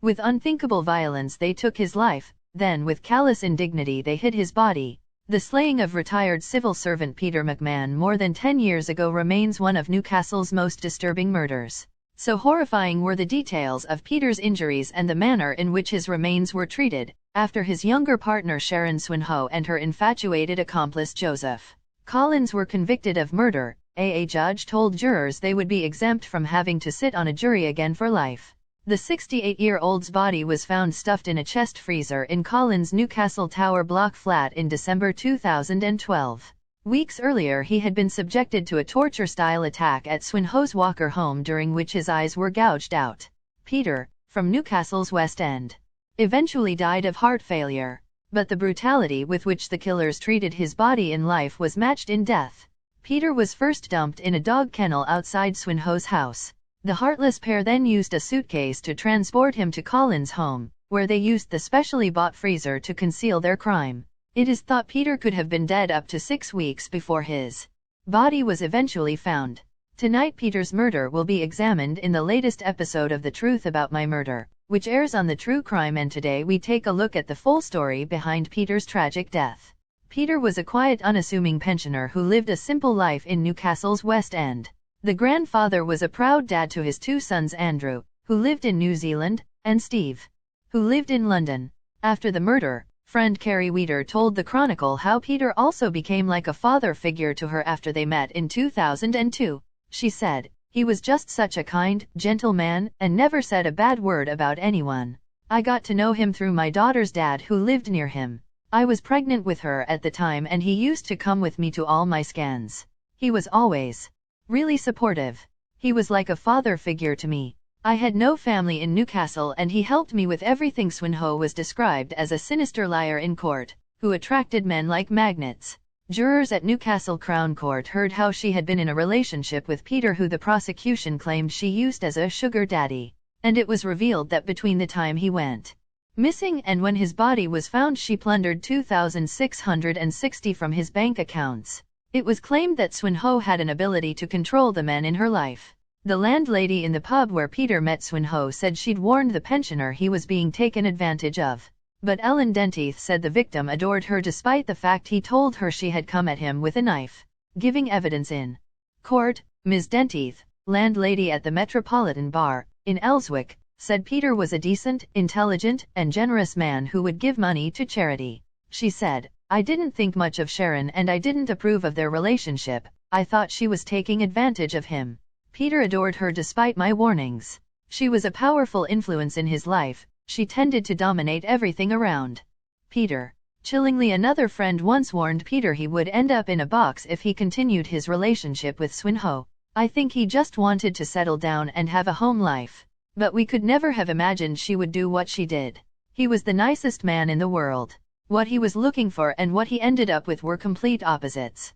With unthinkable violence they took his life, then with callous indignity they hid his body. The slaying of retired civil servant Peter McMahon more than 10 years ago remains one of Newcastle's most disturbing murders. So horrifying were the details of Peter's injuries and the manner in which his remains were treated, after his younger partner Sharon Swinhoe and her infatuated accomplice Joseph Collins were convicted of murder, a judge told jurors they would be exempt from having to sit on a jury again for life. The 68-year-old's body was found stuffed in a chest freezer in Collins' Newcastle Tower block flat in December 2012. Weeks earlier he had been subjected to a torture-style attack at Swinhoe's Walker home during which his eyes were gouged out. Peter, from Newcastle's West End, eventually died of heart failure. But the brutality with which the killers treated his body in life was matched in death. Peter was first dumped in a dog kennel outside Swinhoe's house. The heartless pair then used a suitcase to transport him to Collins' home, where they used the specially bought freezer to conceal their crime. It is thought Peter could have been dead up to 6 weeks before his body was eventually found. Tonight Peter's murder will be examined in the latest episode of The Truth About My Murder, which airs on the True Crime, and today we take a look at the full story behind Peter's tragic death. Peter was a quiet, unassuming pensioner who lived a simple life in Newcastle's West End. The grandfather was a proud dad to his 2 sons, Andrew, who lived in New Zealand, and Steve, who lived in London. After the murder, friend Carrie Weeder told the Chronicle how Peter also became like a father figure to her after they met in 2002. She said, "He was just such a kind, gentle man, and never said a bad word about anyone. I got to know him through my daughter's dad who lived near him. I was pregnant with her at the time and he used to come with me to all my scans. He was always really supportive. He was like a father figure to me. I had no family in Newcastle and he helped me with everything." Swinhoe was described as a sinister liar in court, who attracted men like magnets. Jurors at Newcastle Crown Court heard how she had been in a relationship with Peter, who the prosecution claimed she used as a sugar daddy. And it was revealed that between the time he went missing and when his body was found she plundered $2,660 from his bank accounts. It was claimed that Swinhoe had an ability to control the men in her life. The landlady in the pub where Peter met Swinhoe said she'd warned the pensioner he was being taken advantage of. But Ellen Denteith said the victim adored her despite the fact he told her she had come at him with a knife. Giving evidence in court, Ms. Denteith, landlady at the Metropolitan Bar in Elswick, said Peter was a decent, intelligent, and generous man who would give money to charity. She said, "I didn't think much of Sharon and I didn't approve of their relationship. I thought she was taking advantage of him. Peter adored her despite my warnings. She was a powerful influence in his life. She tended to dominate everything around Peter." Chillingly, another friend once warned Peter he would end up in a box if he continued his relationship with Swinhoe. "I think he just wanted to settle down and have a home life. But we could never have imagined she would do what she did. He was the nicest man in the world." What he was looking for and what he ended up with were complete opposites.